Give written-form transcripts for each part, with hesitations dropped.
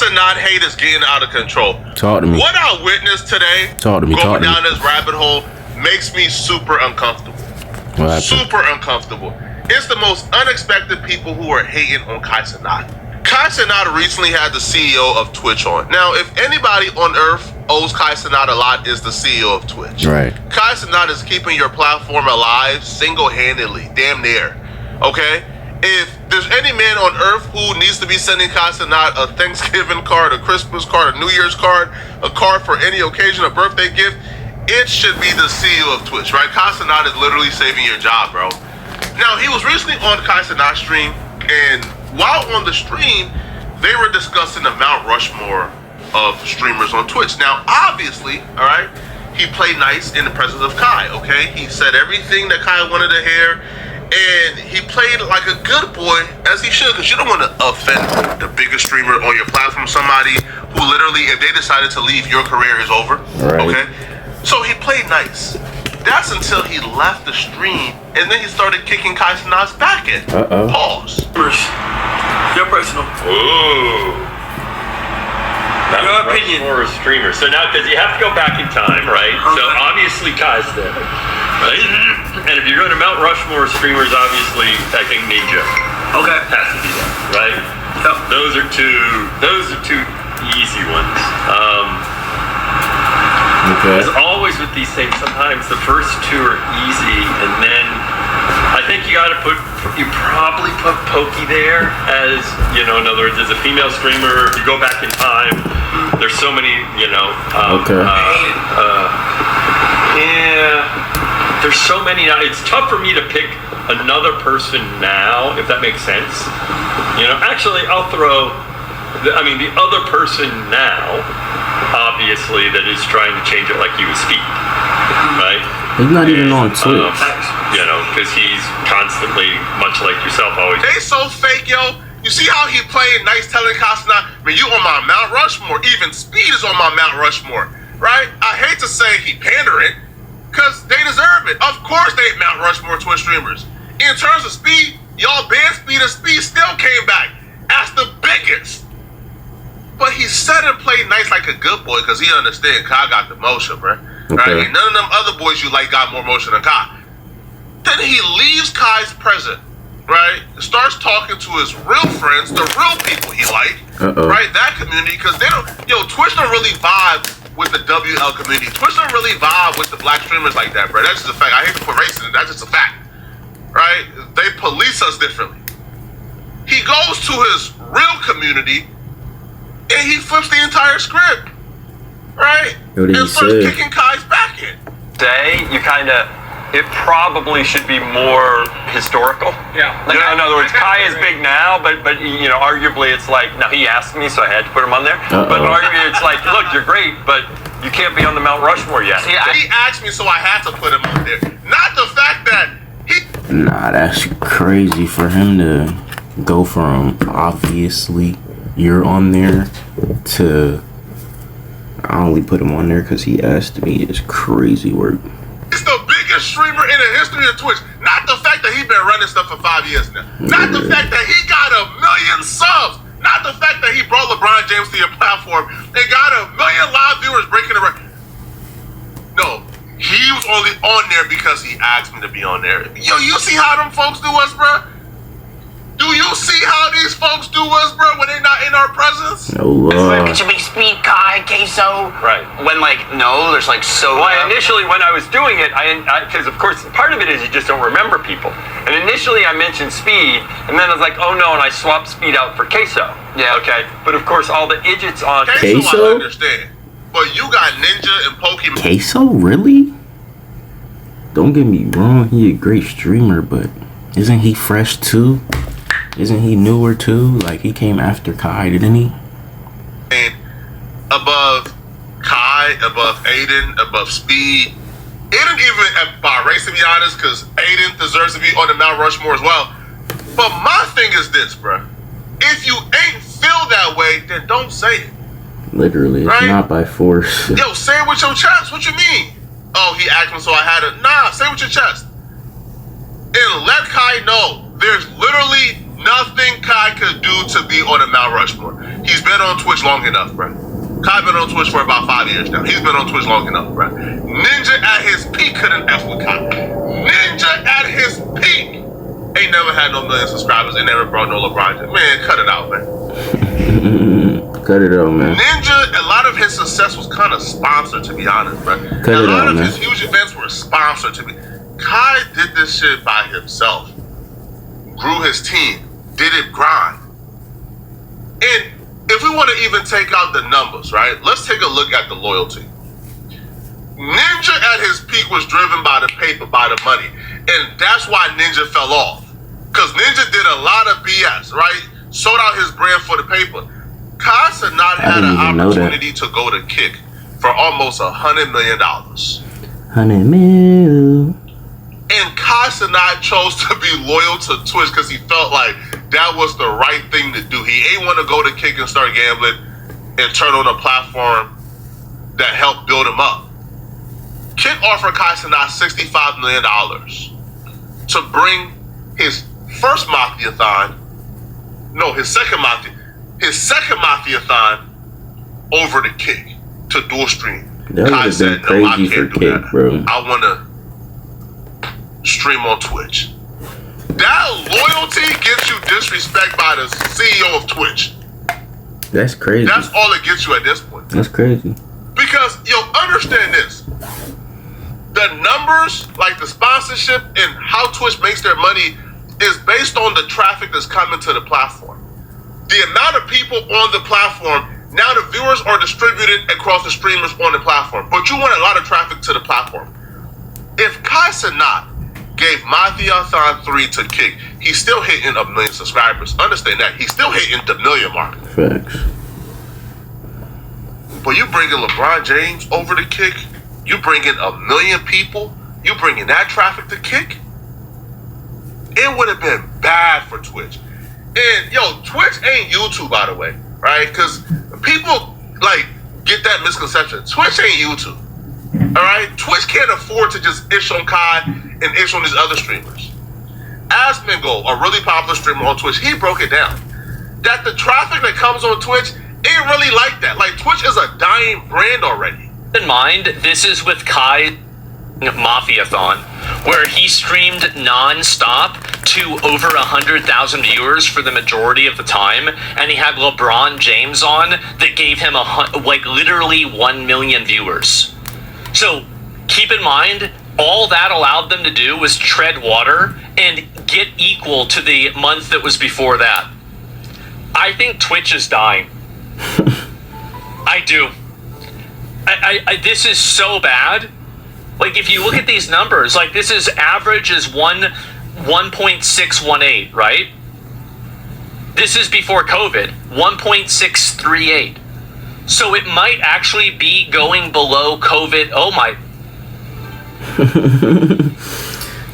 Cenat hate is getting out of control. Talk to me. What I witnessed today, going down this rabbit hole, makes me super uncomfortable. Super uncomfortable. It's the most unexpected people who are hating on Kaicenat. Kaicenat recently had the CEO of Twitch on. Now, if anybody on earth owes Kaicenat a lot, is the CEO of Twitch. Right. Kaicenat is keeping your platform alive single-handedly, damn near. Okay? If there's any man on earth who needs to be sending Kaicenat a Thanksgiving card, a Christmas card, a New Year's card, a card for any occasion, a birthday gift, it should be the CEO of Twitch, right? Kaicenat is literally saving your job, bro. Now, he was recently on Kaicenat's stream, and while on the stream, they were discussing the Mount Rushmore of streamers on Twitch. Now, obviously, all right, he played nice in the presence of Kai, okay? He said everything that Kai wanted to hear, and he played like a good boy, as he should, because you don't want to offend the biggest streamer on your platform, somebody who literally, if they decided to leave, your career is over, okay? So he played nice. That's until he left the stream, and then he started kicking Kaicenat's back in. Pause. Your personal. Ooh. Your opinion. For a streamer. So now, because you have to go back in time, right? So obviously Kai's there, right? And if you're going to Mount Rushmore streamers, obviously I think Ninja. Okay. Has to be there, right? Yep. Those are two easy ones. As always with these things, sometimes the first two are easy, and then I think you probably put Pokey there as, in other words, as a female streamer. If you go back in time, there's so many, there's so many now. It's tough for me to pick another person now, if that makes sense. Actually, I'll throw, the other person now, obviously, that is trying to change it like you with Speed, right? He's not even on Twitch. Because he's constantly, much like yourself, always. They so fake, yo. You see how he playing nice, telling Kaicenat, man, you on my Mount Rushmore. Even Speed is on my Mount Rushmore, right? I hate to say he pandering, because they deserve it. Of course they Mount Rushmore Twitch streamers. In terms of Speed, y'all banned Speed, and Speed still came back as the biggest. But he said and played nice like a good boy, because he understand Kai got the motion, bro. Right? And none of them other boys you like got more motion than Kai. Then he leaves Kai's present, right? Starts talking to his real friends, the real people he like, right? That community, because they don't, Twitch don't really vibe with the WL community. Twitch don't really vibe with the black streamers like that, bro. That's just a fact. I hate to put race in it. That's just a fact, right? They police us differently. He goes to his real community, and he flips the entire script, right? And starts kicking Kai's back in. It probably should be more historical. Yeah. In other words, Kai is big now, but arguably it's like, now he asked me, so I had to put him on there. But arguably it's like, look, you're great, but you can't be on the Mount Rushmore yet. He asked me, so I had to put him on there. Not the fact that he... Nah, that's crazy for him to go from, obviously, you're on there, to... I only put him on there because he asked me. It's crazy work. It's the biggest streamer in the history of Twitch. Not the fact that he's been running stuff for 5 years now. Not the fact that he got 1 million subs. Not the fact that he brought LeBron James to your platform and got 1 million live viewers breaking the record. No, he was only on there because he asked me to be on there. Yo, you see how them folks do us, bro? Do you see how these folks do us, bro, when they're not in our presence? No, it should be Speed, Kai, Queso. Right. When, there's so... Well, initially, when I was doing it, because, of course, part of it is you just don't remember people. And initially, I mentioned Speed, and then I was like, oh, no, and I swapped Speed out for Queso. Yeah. Okay. But, of course, all the idiots on... Queso? I understand. But you got Ninja and Pokemon. Queso? Really? Don't get me wrong, he a great streamer, but isn't he fresh, too? Isn't he newer too? Like, he came after Kai, didn't he? And above Kai, above Aiden, above Speed. Aiden even by race, to be honest, because Aiden deserves to be on the Mount Rushmore as well. But my thing is this, bro. If you ain't feel that way, then don't say it. Literally, it's not by force. Yo, say it with your chest. What you mean? Oh, he asked me, so I had to. Nah, say it with your chest. And let Kai know there's literally nothing Kai could do to be on a Mount Rushmore. He's been on Twitch long enough, bro. Kai been on Twitch for about 5 years now. He's been on Twitch long enough, bro. Ninja at his peak couldn't F with Kai. Ninja at his peak ain't never had no million subscribers and never brought no LeBron James. Man, cut it out, man. Cut it out, man. Ninja, a lot of his success was kind of sponsored, to be honest, bro. Cut a it lot out, of man. his huge events were sponsored to me. Kai did this shit by himself. Grew his team. Did it grind. And if we want to even take out the numbers, right? Let's take a look at the loyalty. Ninja at his peak was driven by the paper, by the money. And that's why Ninja fell off. Because Ninja did a lot of BS, right? Sold out his brand for the paper. Kaicenat had an opportunity to go to Kick for almost $100 million. 100 mil. And Kaicenat chose to be loyal to Twitch because he felt like that was the right thing to do. He ain't want to go to Kick and start gambling and turn on a platform that helped build him up. Kick offered Kaicenat $65 million to bring his first Mafia-thon, no, his second Mafia-thon over to Kick to dual stream. That Kai would have been said, no, I crazy for can't do Kick, that. bro. I want to stream on Twitch. That loyalty gets you disrespect by the CEO of Twitch. That's crazy. That's all it gets you at this point. That's crazy. Because, understand this. The numbers, like the sponsorship and how Twitch makes their money is based on the traffic that's coming to the platform. The amount of people on the platform, now the viewers are distributed across the streamers on the platform. But you want a lot of traffic to the platform. If Kaicenat gave Mafia-thon 3 to Kick, he's still hitting 1 million subscribers. Understand that. He's still hitting the million mark. Facts. But you bringing LeBron James over to Kick, you bringing 1 million people, you bringing that traffic to Kick, it would have been bad for Twitch. And, Twitch ain't YouTube, by the way, right? Because people, get that misconception. Twitch ain't YouTube. All right, Twitch can't afford to just ish on Kai and ish on these other streamers. Asmongo, a really popular streamer on Twitch, he broke it down that the traffic that comes on Twitch ain't really like that. Like, Twitch is a dying brand already. In mind, this is with Kai Mafia-thon, where he streamed non-stop to over 100,000 viewers for the majority of the time, and he had LeBron James on that gave him literally 1 million viewers. So keep in mind, all that allowed them to do was tread water and get equal to the month that was before that. I think Twitch is dying. I do. This is so bad. Like, if you look at these numbers, this is average is 1.618, right? This is before COVID, 1.638. So it might actually be going below COVID. Oh my.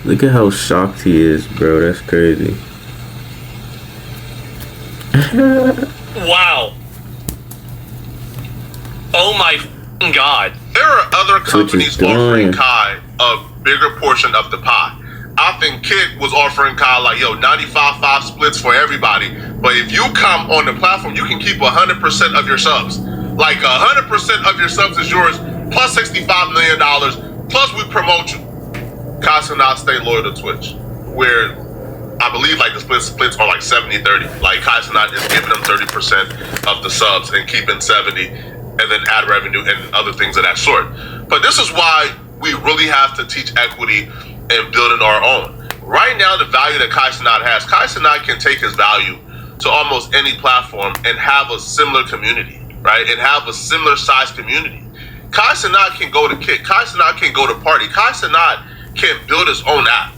Look at how shocked he is, bro. That's crazy. Wow. Oh my God. There are other companies offering dying. Kai a bigger portion of the pie. I think Kick was offering Kai 95-5 splits for everybody. But if you come on the platform, you can keep 100% of your subs. 100% of your subs is yours, plus $65 million, plus we promote you. Kaicenat stay loyal to Twitch, where I believe the splits are 70-30. Kaicenat is giving them 30% of the subs and keeping 70, and then ad revenue and other things of that sort. But this is why we really have to teach equity and building our own. Right now, the value that Kaicenat has, Kaicenat can take his value to almost any platform and have a similar community. Right, and have a similar size community. Kaicenat can go to Kick. Kaicenat can go to Party. Kaicenat can build his own app.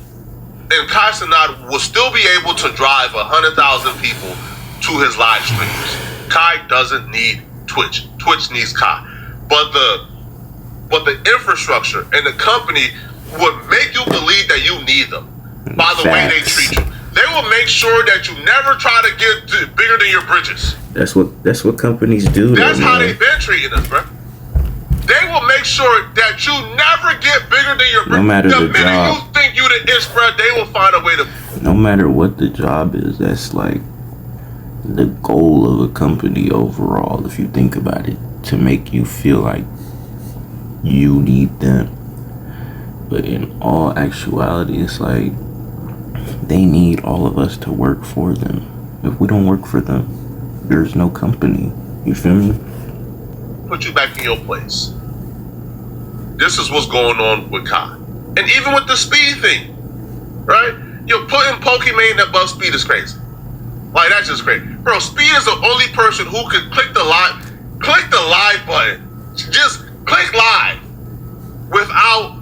And Kaicenat will still be able to drive 100,000 people to his live streams. Kai doesn't need Twitch. Twitch needs Kai. But the infrastructure and the company would make you believe that you need them by the way they treat you. They will make sure that you never try to get bigger than your bridges. That's what companies do. That's how they've been treating us, bro. They will make sure that you never get bigger than your bridges. No matter the minute job. you think you the ish, bro, they will find a way to no matter what the job is, that's like the goal of a company overall, if you think about it, to make you feel like you need them. But in all actuality, it's like they need all of us to work for them. If we don't work for them, there's no company. You feel me? Put you back in your place. This is what's going on with Kai. And even with the speed thing, right? You're putting Pokemon above speed is crazy. Like, that's just crazy. Bro, speed is the only person who could click the live button. Just click live without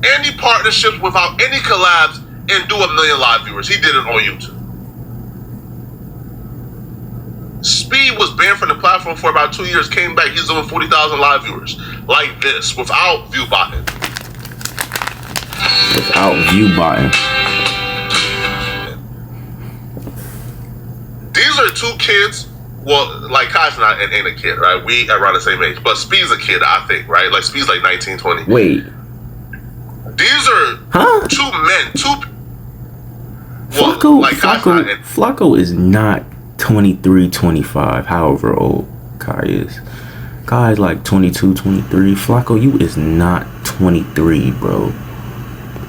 any partnerships, without any collabs, and do 1 million live viewers. He did it on YouTube. Speed was banned from the platform for about 2 years, came back, he's doing 40,000 live viewers. Like this, without view botting. Without view botting. These are two kids. Well, like kaicenat ain't a kid, right? We around the same age. But Speed's a kid, I think, right? Like Speed's like 19, 20. Wait. These are two men, Flacco is not 23, 25, however old Kai is. Kai is like 22, 23. Flacco, you is not 23, bro.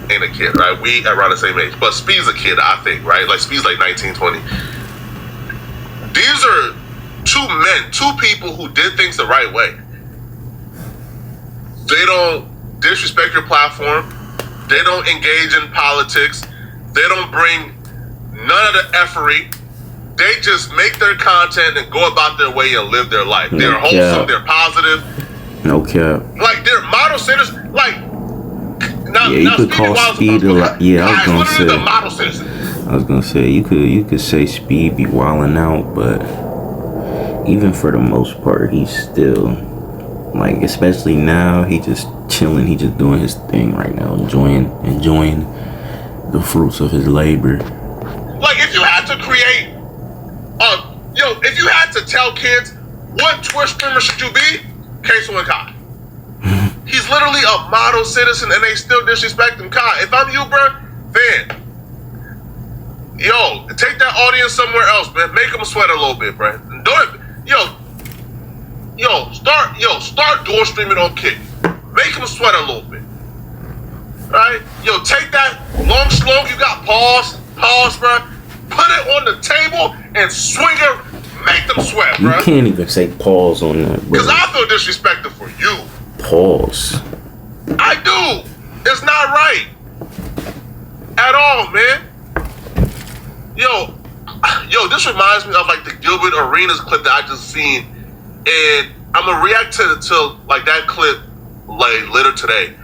Ain't a kid, right? We around the same age. But Speed's a kid, I think, right? Like Speed's like 19, 20. These are two men, two people who did things the right way. They don't disrespect your platform. They don't engage in politics. They don't bring none of the effery. They just make their content and go about their way and live their life. They're wholesome. They're positive. No cap. Like, they're model citizens. Like, you could call Speed a lot. Yeah, I was gonna say. The model citizen. I was gonna say you could say Speed be wilding out, but even for the most part, he's still like, especially now, he just chilling. He just doing his thing right now, enjoying the fruits of his labor. Like, if you had to create, if you had to tell kids what Twitch streamer should you be, Queso and Kai. He's literally a model citizen, and they still disrespect him. Kai, if I'm you, bro, then take that audience somewhere else, man. Make them sweat a little bit, bro. Start door streaming on Kick. Make them sweat a little bit, right? Take that long slog you got, pause, bro. Put it on the table and swing it. Make them sweat, bro. You can't even say pause on that, bro. Because I feel disrespected for you. Pause. I do. It's not right at all, man. This reminds me of like the Gilbert Arenas clip that I just seen, and I'm gonna react to like that clip like later today.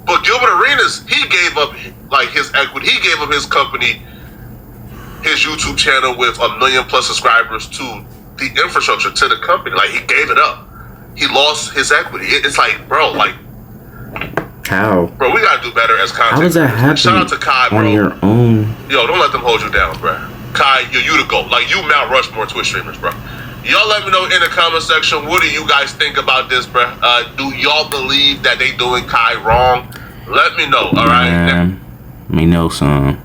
But Gilbert Arenas, he gave up like his equity, he gave up his company, his YouTube channel with 1 million+ subscribers to the infrastructure, to the company. Like, he gave it up. He lost his equity. It's like, bro, like, how? Bro, we gotta do better as content. How does that happen? Shout out to Kai, bro. On your own. Don't let them hold you down, bro. Kai, you the GOAT. Like, you Mount Rushmore Twitch streamers, bro. Y'all let me know in the comment section, what do you guys think about this, bro? Do y'all believe that they doing Kai wrong? Let me know, all right? Let me know, son.